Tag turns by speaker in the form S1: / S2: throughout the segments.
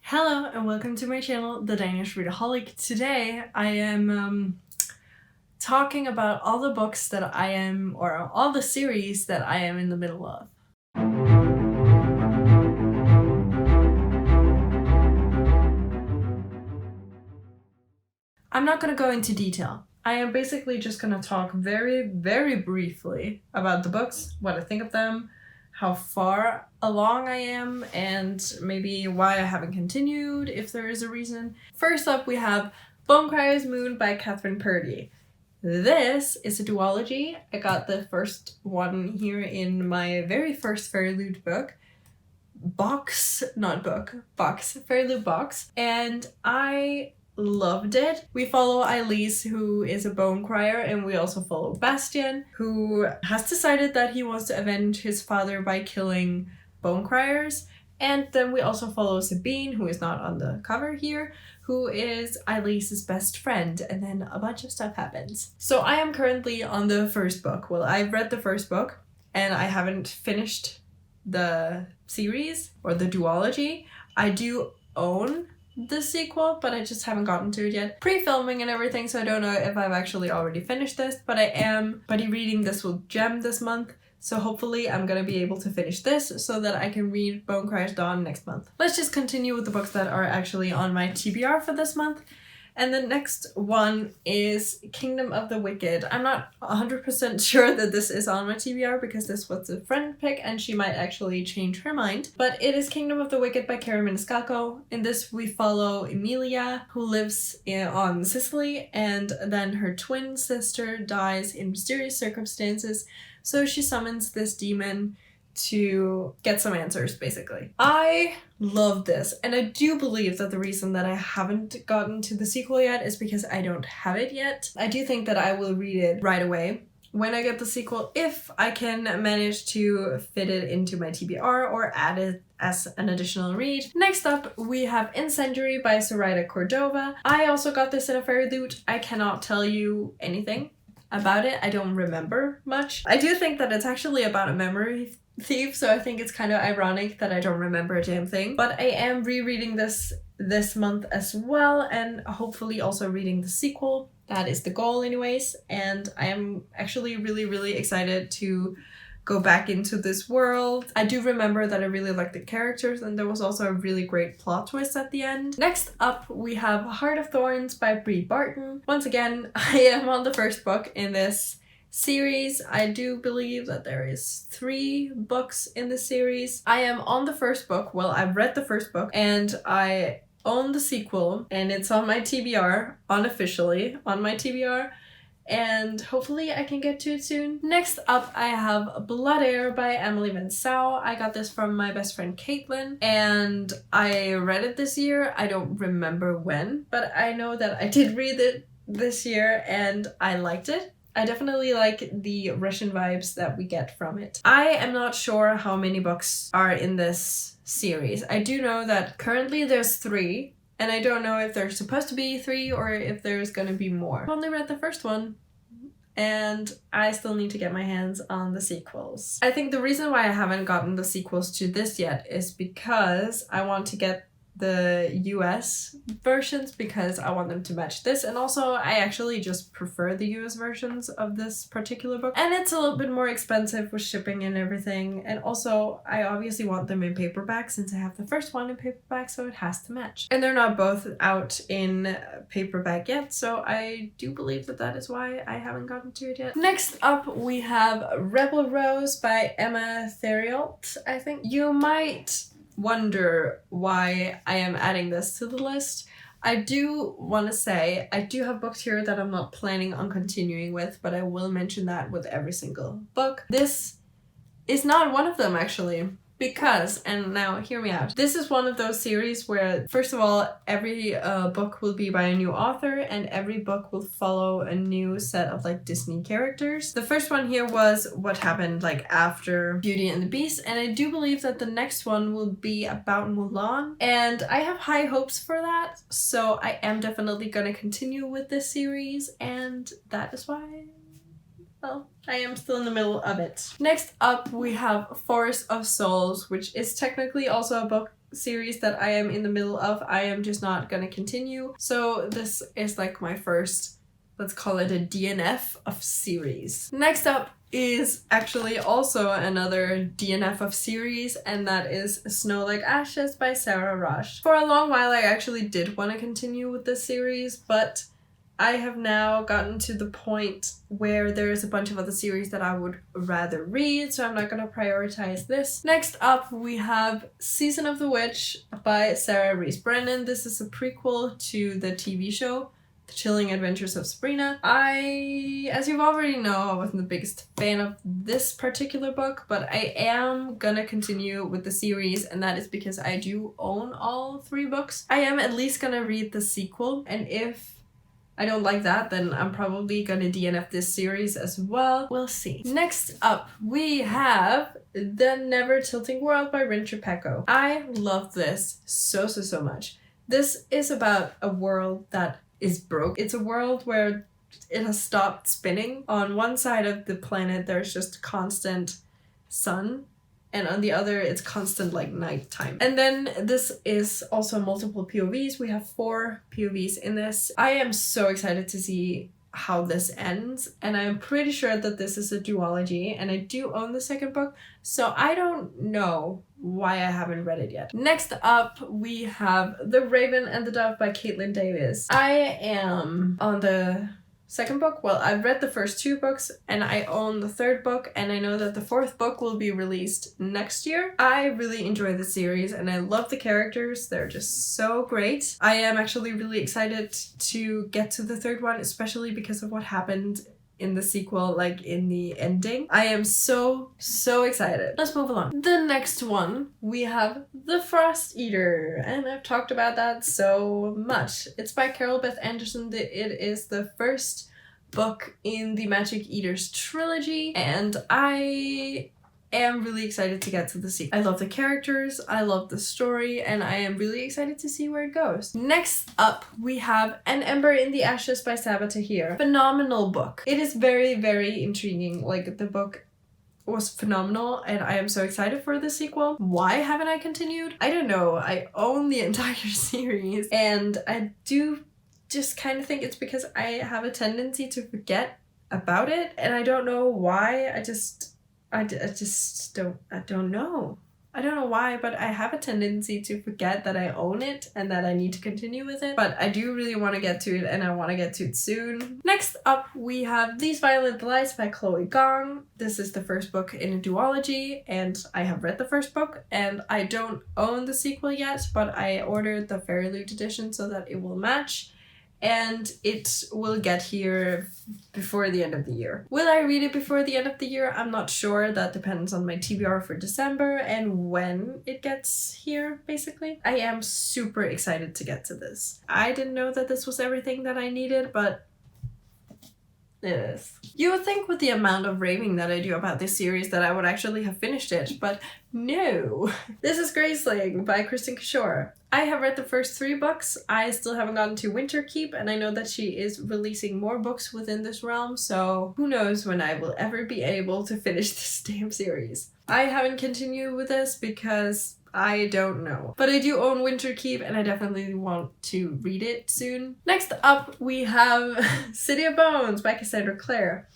S1: Hello and welcome to my channel, The Danish Readaholic. Today I am talking about all the books that I am, or all the series that I am in the middle of. I'm not going to go into detail. I am basically just going to talk very, very briefly about the books, what I think of them, how far along I am, and maybe why I haven't continued, if there is a reason. First up, we have Bone Crier's Moon by Catherine Purdy. This is a duology. I got the first one here in my very first Theriault book. Theriault box. And I loved it. We follow Elise, who is a bone crier, and we also follow Bastian, who has decided that he wants to avenge his father by killing bone criers. And then we also follow Sabine, who is not on the cover here, who is Elise's best friend, and then a bunch of stuff happens. So I am currently on the first book. Well, I've read the first book, and I haven't finished the series, or the duology. I do own the sequel, but I just haven't gotten to it yet. Pre-filming and everything, so I don't know if I've actually already finished this, but I am buddy reading this with Gem this month, so hopefully I'm gonna be able to finish this so that I can read Bone Crier's Dawn next month. Let's just continue with the books that are actually on my TBR for this month. And the next one is Kingdom of the Wicked. I'm not 100% sure that this is on my TBR because this was a friend pick and she might actually change her mind. But it is Kingdom of the Wicked by Carrie Miniscako. In this we follow Emilia, who lives on Sicily, and then her twin sister dies in mysterious circumstances. So she summons this demon to get some answers, basically. I love this, and I do believe that the reason that I haven't gotten to the sequel yet is because I don't have it yet. I do think that I will read it right away when I get the sequel, if I can manage to fit it into my TBR or add it as an additional read. Next up, we have Incendiary by Sirita Cordova. I also got this in a Theriault. I cannot tell you anything about it. I don't remember much. I do think that it's actually about a memory thief, so I think it's kind of ironic that I don't remember a damn thing. But I am rereading this month as well, and hopefully also reading the sequel. That is the goal anyways, and I am actually really excited to go back into this world. I do remember that I really liked the characters, and there was also a really great plot twist at the end. Next up, we have Heart of Thorns by Bree Barton. Once again, I am on the first book in this series. I do believe that there is 3 books in the series. I am on the first book. Well, I've read the first book, and I own the sequel, and it's on my TBR, unofficially on my TBR. And hopefully I can get to it soon. Next up, I have Blood Air by Emily Van Sao. I got this from my best friend Caitlin, and I read it this year. I don't remember when, but I know that I did read it this year and I liked it. I definitely like the Russian vibes that we get from it. I am not sure how many books are in this series. I do know that currently there's 3. And I don't know if there's supposed to be 3 or if there's gonna be more. I've only read the first one, and I still need to get my hands on the sequels. I think the reason why I haven't gotten the sequels to this yet is because I want to get the US versions because I want them to match this, and also I actually just prefer the US versions of this particular book, and it's a little bit more expensive with shipping and everything, and also I obviously want them in paperback since I have the first one in paperback, so it has to match. And they're not both out in paperback yet, so I do believe that that is why I haven't gotten to it yet. Next up, we have Rebel Rose by Emma Theriault, I think. You might wonder why I am adding this to the list. I do want to say I do have books here that I'm not planning on continuing with, but I will mention that with every single book. This is not one of them actually, because, and now hear me out, this is one of those series where, first of all, every book will be by a new author, and every book will follow a new set of like Disney characters. The first one here was what happened like after Beauty and the Beast, and I do believe that the next one will be about Mulan, and I have high hopes for that, so I am definitely gonna continue with this series, and that is why, well, I am still in the middle of it. Next up, we have Forest of Souls, which is technically also a book series that I am in the middle of, I am just not gonna continue. So this is like my first, let's call it a DNF of series. Next up is actually also another DNF of series, and that is Snow Like Ashes by Sarah Rush. For a long while I actually did want to continue with this series, but I have now gotten to the point where there's a bunch of other series that I would rather read, so I'm not going to prioritize this. Next up, we have Season of the Witch by Sarah Reese Brennan. This is a prequel to the TV show, The Chilling Adventures of Sabrina. As you've already know, I wasn't the biggest fan of this particular book, but I am gonna continue with the series, and that is because I do own all 3 books. I am at least gonna read the sequel, and if I don't like that, then I'm probably gonna DNF this series as well. We'll see. Next up, we have The Never Tilting World by Rinsha Pekko. I love this so much. This is about a world that is broke. It's a world where it has stopped spinning. On one side of the planet, there's just constant sun, and on the other it's constant like nighttime. And then this is also multiple POVs. We have 4 POVs in this. I am so excited to see how this ends, and I'm pretty sure that this is a duology, and I do own the second book, so I don't know why I haven't read it yet. Next up, we have The Raven and the Dove by Caitlin Davis. I am on the second book. Well, I've read the first 2 books and I own the 3rd book, and I know that the 4th book will be released next year. I really enjoy the series and I love the characters. They're just so great. I am actually really excited to get to the 3rd one, especially because of what happened in the sequel, like in the ending. I am so excited. Let's move along. The next one, we have The Frost Eater, and I've talked about that so much. It's by Carol Beth Anderson. It is the first book in the Magic Eaters trilogy, and I am really excited to get to the sequel. I love the characters, I love the story, and I am really excited to see where it goes. Next up, we have An Ember in the Ashes by Saba Tahir. Phenomenal book. It is very intriguing. Like, the book was phenomenal, and I am so excited for the sequel. Why haven't I continued? I don't know. I own the entire series, and I do just kind of think it's because I have a tendency to forget about it, and I don't know why. I don't know. I don't know why, but I have a tendency to forget that I own it and that I need to continue with it. But I do really want to get to it, and I want to get to it soon. Next up, we have These Violent Lies by Chloe Gong. This is the first book in a duology, and I have read the first book, and I don't own the sequel yet, but I ordered the Theriault edition so that it will match. And it will get here before the end of the year. Will I read it before the end of the year? I'm not sure. That depends on my TBR for December and when it gets here, basically. I am super excited to get to this. I didn't know that this was everything that I needed, but it is. You would think with the amount of raving that I do about this series that I would actually have finished it, but no. This is Graceling by Kristen Cashore. I have read the first 3 books. I still haven't gotten to Winterkeep, and I know that she is releasing more books within this realm, so who knows when I will ever be able to finish this damn series. I haven't continued with this because I don't know. But I do own Winterkeep, and I definitely want to read it soon. Next up, we have City of Bones by Cassandra Clare.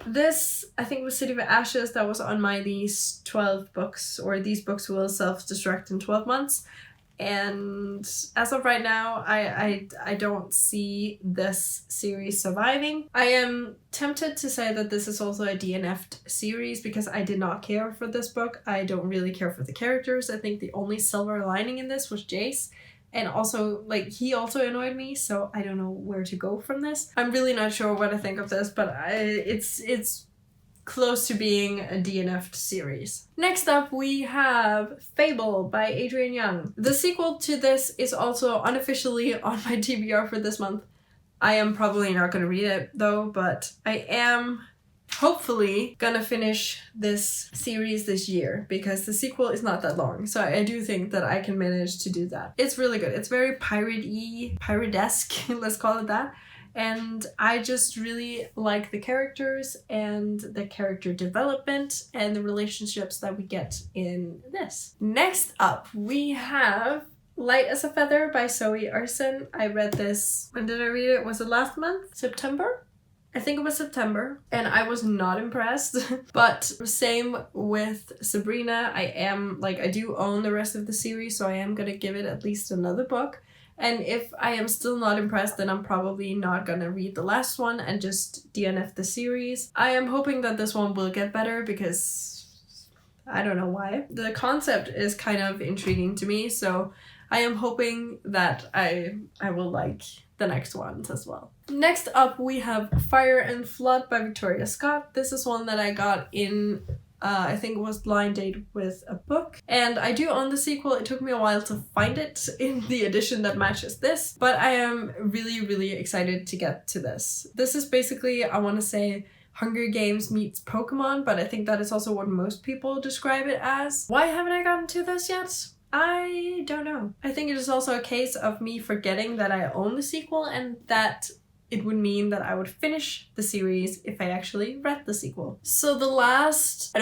S1: This, I think, was City of Ashes that was on my these 12 books, or these books will self-destruct in 12 months. And as of right now, I don't see this series surviving. I am tempted to say that this is also a DNF'd series because I did not care for this book. I don't really care for the characters. I think the only silver lining in this was Jace. And also, like, he also annoyed me, so I don't know where to go from this. I'm really not sure what I think of this, but it's close to being a DNF'd series. Next up, we have Fable by Adrian Young. The sequel to this is also unofficially on my TBR for this month. I am probably not going to read it though, but I am hopefully gonna finish this series this year because the sequel is not that long, so I do think that I can manage to do that. It's really good. It's very pirate-esque, let's call it that. And I just really like the characters and the character development and the relationships that we get in this. Next up, we have Light as a Feather by Zoe Arson. I read this, when did I read it? Was it last month? September? I think it was September, and I was not impressed. But same with Sabrina. I do own the rest of the series, so I am gonna give it at least another book. And if I am still not impressed, then I'm probably not gonna read the last one and just DNF the series. I am hoping that this one will get better because I don't know why. The concept is kind of intriguing to me, so I am hoping that I will like the next ones as well. Next up, we have Fire and Flood by Victoria Scott. This is one that I got in, I think it was blind date with a book. And I do own the sequel. It took me a while to find it in the edition that matches this, but I am really, really excited to get to this. This is basically, I want to say, Hunger Games meets Pokemon, but I think that is also what most people describe it as. Why haven't I gotten to this yet? I don't know. I think it is also a case of me forgetting that I own the sequel and that it would mean that I would finish the series if I actually read the sequel. So the last,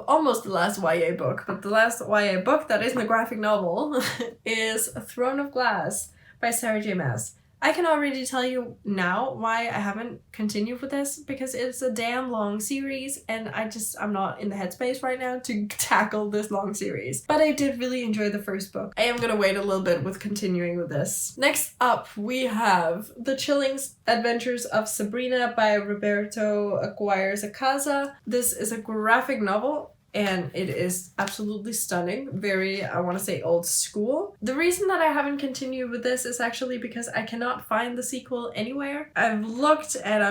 S1: almost the last YA book, but the last YA book that isn't a graphic novel is Throne of Glass by Sarah J. Maas. I can already tell you now why I haven't continued with this, because it's a damn long series and I'm not in the headspace right now to tackle this long series. But I did really enjoy the first book. I am gonna wait a little bit with continuing with this. Next up, we have The Chilling Adventures of Sabrina by Roberto Aguirre Sacasa. This is a graphic novel, and it is absolutely stunning. Very, I want to say, old school. The reason that I haven't continued with this is actually because I cannot find the sequel anywhere. I've looked and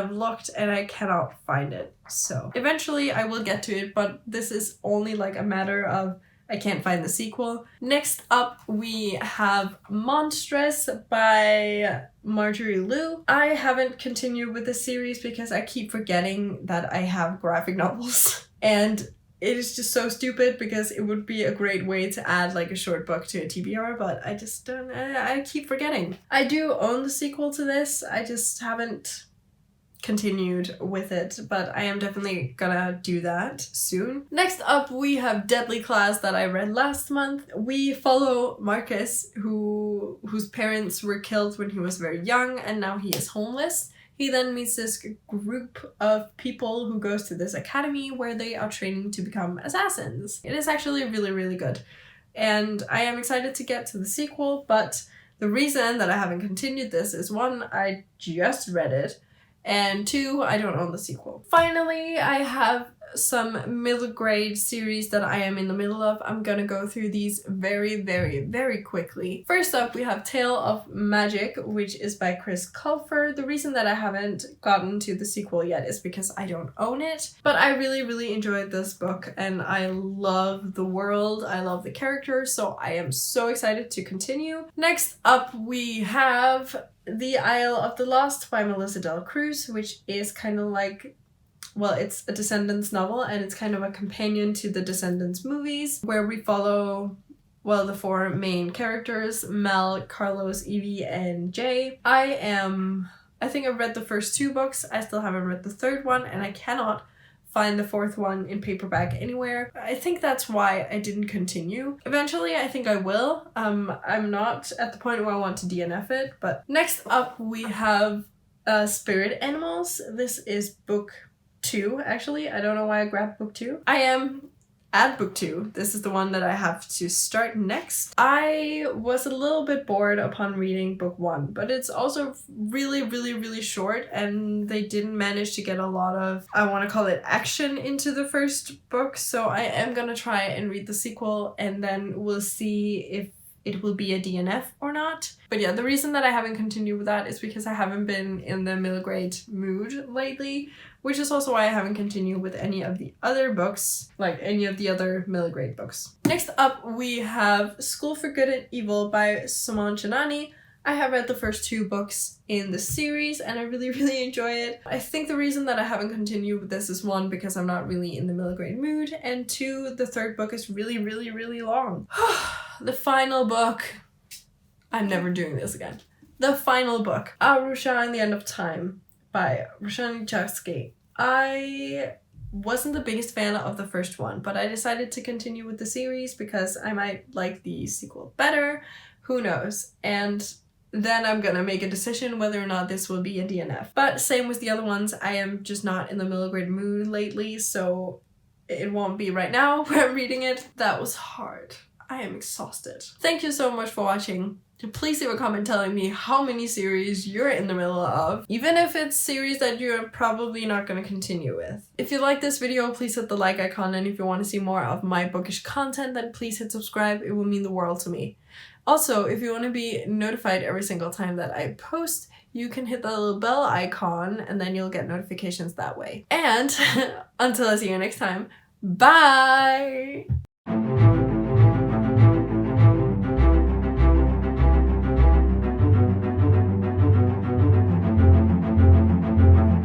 S1: I cannot find it. So eventually I will get to it, but this is only like a matter of I can't find the sequel. Next up, we have Monstrous by Marjorie Liu. I haven't continued with the series because I keep forgetting that I have graphic novels. And it is just so stupid because it would be a great way to add like a short book to a TBR, but I just don't, I keep forgetting. I do own the sequel to this, I just haven't continued with it, but I am definitely gonna do that soon. Next up, we have Deadly Class that I read last month. We follow Marcus, whose parents were killed when he was very young, and now he is homeless. He then meets this group of people who goes to this academy where they are training to become assassins. It is actually really, really good. And I am excited to get to the sequel, but the reason that I haven't continued this is 1, I just read it, and 2, I don't own the sequel. Finally, I have some middle grade series that I am in the middle of. I'm gonna go through these very, very, very quickly. First up, we have Tale of Magic, which is by Chris Culfer. The reason that I haven't gotten to the sequel yet is because I don't own it, but I really, really enjoyed this book and I love the world, I love the characters, so I am so excited to continue. Next up, we have The Isle of the Lost by Melissa Del Cruz, which is kind of like, well, it's a Descendants novel and it's kind of a companion to the Descendants movies where we follow, well, the 4 main characters, Mel, Carlos, Evie, and Jay. I think I've read the first 2 books. I still haven't read the 3rd one and I cannot find the 4th one in paperback anywhere. I think that's why I didn't continue. Eventually, I think I will. I'm not at the point where I want to DNF it, but next up we have Spirit Animals. This is book 2, actually. I don't know why I grabbed book 2. I am at book 2. This is the one that I have to start next. I was a little bit bored upon reading book 1, but it's also really, really, really short and they didn't manage to get a lot of, I want to call it, action into the first book, so I am gonna try and read the sequel and then we'll see if it will be a DNF or not. But yeah, the reason that I haven't continued with that is because I haven't been in the middle grade mood lately, which is also why I haven't continued with any of the other books, like any of the other middle grade books. Next up, we have School for Good and Evil by Suman Chanani. I have read the first 2 books in the series and I really, really enjoy it. I think the reason that I haven't continued with this is 1, because I'm not really in the middle grade mood, and 2, the 3rd book is really, really, really long. The final book. I'm never doing this again. The final book, Arusha and the End of Time by Rushan Chasky. I wasn't the biggest fan of the first one, but I decided to continue with the series because I might like the sequel better. Who knows? And then I'm gonna make a decision whether or not this will be a DNF. But same with the other ones, I am just not in the middle grade mood lately, so it won't be right now where I'm reading it. That was hard. I am exhausted. Thank you so much for watching. Please leave a comment telling me how many series you're in the middle of, even if it's series that you're probably not going to continue with. If you like this video, please hit the like icon, and if you want to see more of my bookish content, then please hit subscribe. It will mean the world to me. Also, if you want to be notified every single time that I post, you can hit that little bell icon and then you'll get notifications that way. And until I see you next time, bye!